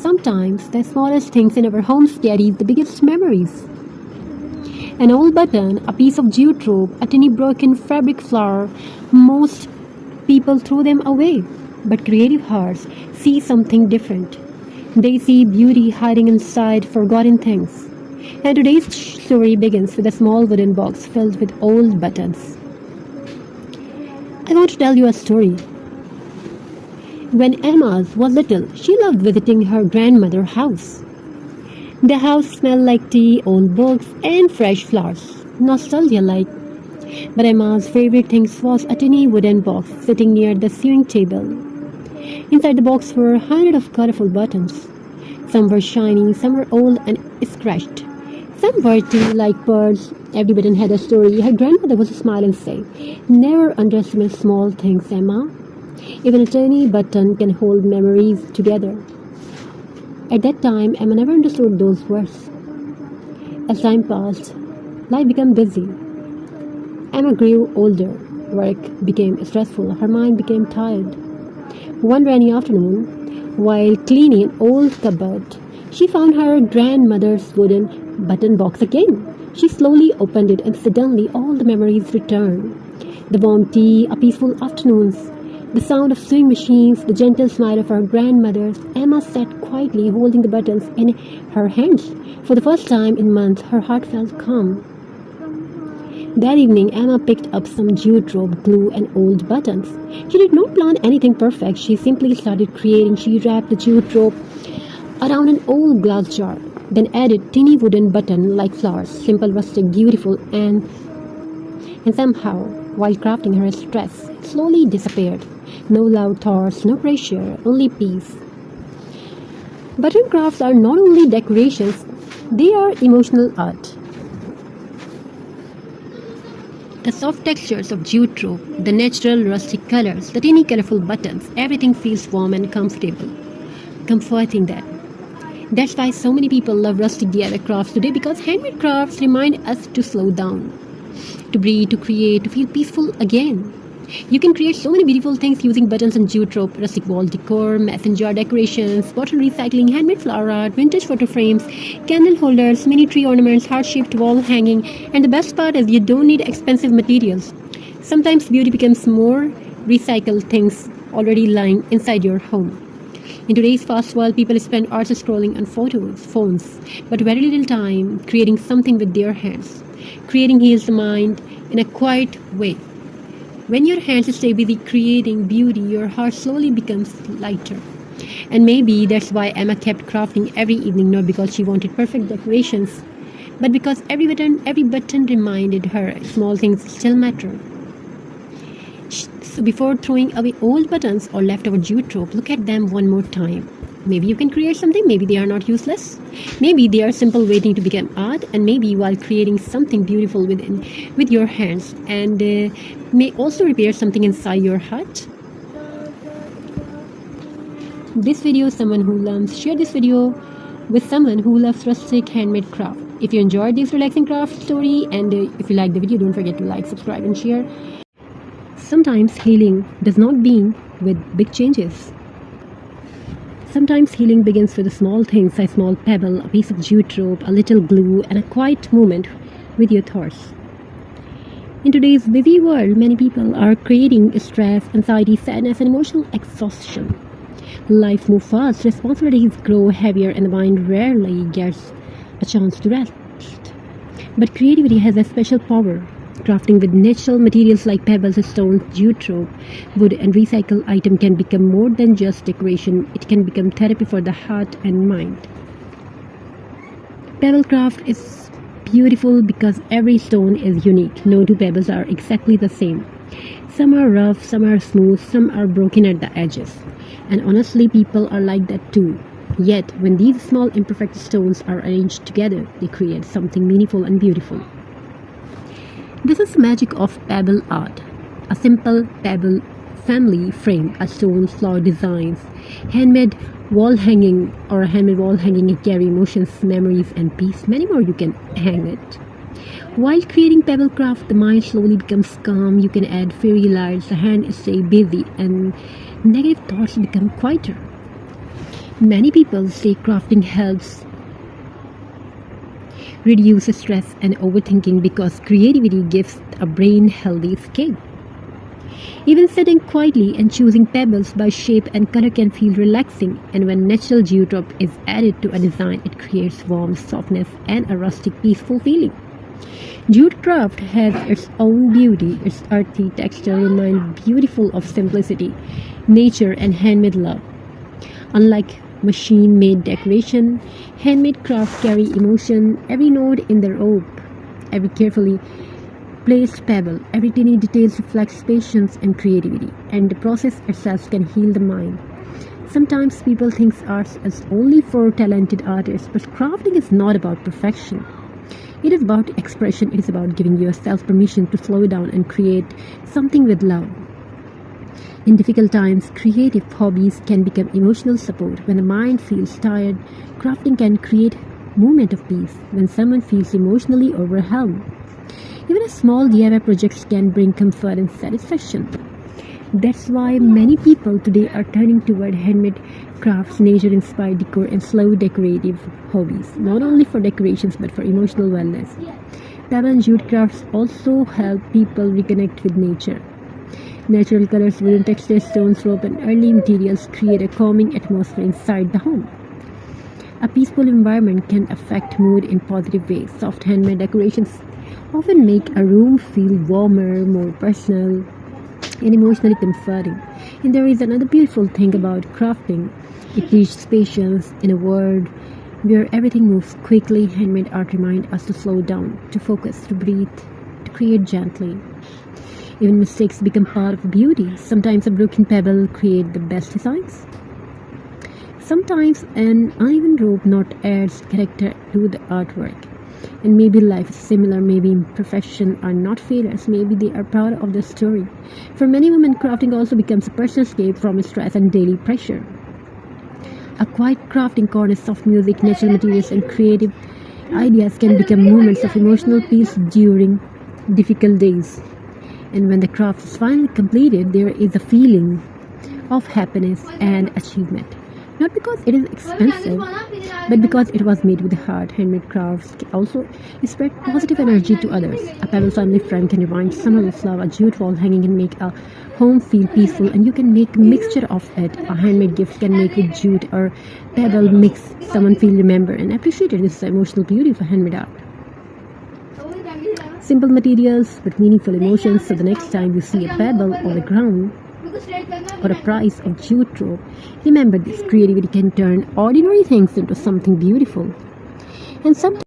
sometimes the smallest things in our homes carry the biggest memories. An old button, a piece of jute rope, a tiny broken fabric flower, most people throw them away. But creative hearts see something different. They see beauty hiding inside forgotten things. And today's story begins with a small wooden box filled with old buttons. I want to tell you a story. When Emma was little, she loved visiting her grandmother's house. The house smelled like tea, old books, and fresh flowers. Nostalgia-like. But Emma's favorite thing was a tiny wooden box sitting near the sewing table. Inside the box were hundreds of colorful buttons. Some were shiny, some were old and scratched. Some were tiny like pearls. Every button had a story. Her grandmother would smile and say, "Never underestimate small things, Emma. Even a tiny button can hold memories together." At that time, Emma never understood those words. As time passed, life became busy. Emma grew older. Work became stressful. Her mind became tired. One rainy afternoon, while cleaning an old cupboard, she found her grandmother's wooden button box again. She slowly opened it and suddenly all the memories returned. The warm tea, a peaceful afternoons, the sound of sewing machines, the gentle smile of her grandmother. Emma sat quietly holding the buttons in her hands. For the first time in months, her heart felt calm. That evening, Emma picked up some jute rope, glue, and old buttons. She did not plan anything perfect. She simply started creating. She wrapped the jute rope around an old glass jar, then added tiny wooden button-like flowers, simple, rustic, beautiful, and somehow, while crafting, her stress slowly disappeared. No loud thoughts, no pressure, only peace. Button crafts are not only decorations, they are emotional art. The soft textures of jute rope, the natural rustic colors, the tiny colorful buttons, everything feels warm and comfortable. Comforting that. That's why so many people love rustic DIY crafts today, because handmade crafts remind us to slow down, to breathe, to create, to feel peaceful again. You can create so many beautiful things using buttons and jute rope: rustic wall decor, mason jar decorations, bottle recycling, handmade flower art, vintage photo frames, candle holders, mini tree ornaments, heart-shaped wall hanging. And the best part is you don't need expensive materials. Sometimes beauty becomes more recycled things already lying inside your home. In today's fast world, people spend hours scrolling on phones, but very little time creating something with their hands. Creating heals the mind in a quiet way. When your hands stay busy creating beauty, your heart slowly becomes lighter. And maybe that's why Emma kept crafting every evening, not because she wanted perfect decorations, but because every button reminded her small things still matter. So before throwing away old buttons or leftover jute rope, look at them one more time. Maybe you can create something, maybe they are not useless. Maybe they are simple waiting to become art, and maybe while creating something beautiful with your hands, and may also repair something inside your heart. This video is someone who loves, share this video with someone who loves rustic handmade craft. If you enjoyed this relaxing craft story, and if you like the video, don't forget to like, subscribe and share. Sometimes healing does not begin with big changes. Sometimes healing begins with the small things: a small pebble, a piece of jute rope, a little glue, and a quiet moment with your thoughts. In today's busy world, many people are creating stress, anxiety, sadness, and emotional exhaustion. Life moves fast, responsibilities grow heavier, and the mind rarely gets a chance to rest. But creativity has a special power. Crafting with natural materials like pebbles, stones, jute rope, wood, and recycled items can become more than just decoration. It can become therapy for the heart and mind. Pebble craft is beautiful because every stone is unique. No two pebbles are exactly the same. Some are rough, some are smooth, some are broken at the edges. And honestly, people are like that too. Yet, when these small imperfect stones are arranged together, they create something meaningful and beautiful. This is the magic of pebble art. A simple pebble family frame, a stone, flower designs, handmade wall hanging or a handmade wall hanging can carry emotions, memories, and peace. Many more you can hang it. While creating pebble craft, the mind slowly becomes calm. You can add fairy lights, the hand stay busy, and negative thoughts become quieter. Many people say crafting helps reduce stress and overthinking because creativity gives a brain healthy escape. Even sitting quietly and choosing pebbles by shape and color can feel relaxing, and when natural dewdrop is added to a design, it creates warmth, softness, and a rustic, peaceful feeling. Jute craft has its own beauty. Its earthy texture reminds beautiful of simplicity, nature, and handmade love. Unlike machine-made decoration, handmade crafts carry emotion. Every node in the rope, every carefully placed pebble, every tiny detail reflects patience and creativity, and the process itself can heal the mind. Sometimes people think art is only for talented artists, but crafting is not about perfection. It is about expression. It is about giving yourself permission to slow down and create something with love. In difficult times, creative hobbies can become emotional support. When the mind feels tired, crafting can create a moment of peace. When someone feels emotionally overwhelmed, even a small DIY projects can bring comfort and satisfaction. That's why many people today are turning toward handmade crafts, nature-inspired decor, and slow decorative hobbies, not only for decorations but for emotional wellness. Pebble and jute crafts also help people reconnect with nature. Natural colors, wooden textures, stones, rope, and early materials create a calming atmosphere inside the home. A peaceful environment can affect mood in positive ways. Soft handmade decorations often make a room feel warmer, more personal, and emotionally comforting. And there is another beautiful thing about crafting. It teaches patience. In a world where everything moves quickly, handmade art reminds us to slow down, to focus, to breathe, to create gently. Even mistakes become part of beauty. Sometimes a broken pebble creates the best designs. Sometimes an uneven rope knot adds character to the artwork. And maybe life is similar. Maybe imperfection are not failures. Maybe they are part of the story. For many women, crafting also becomes a personal escape from stress and daily pressure. A quiet crafting corner, soft music, natural materials, and creative ideas can become moments of emotional peace during difficult days. And when the craft is finally completed, there is a feeling of happiness and achievement. Not because it is expensive, but because it was made with heart. Handmade crafts also spread positive energy to others. A pebble family friend can remind someone of love. A jute wall hanging can make a home feel peaceful, and you can make a mixture of it. A handmade gift can make with jute or pebble mix someone feel remembered and appreciated. This is the emotional beauty of a handmade art. Simple materials but meaningful emotions. So the next time you see a pebble on the ground or a price of jute rope, remember this: creativity can turn ordinary things into something beautiful. And sometimes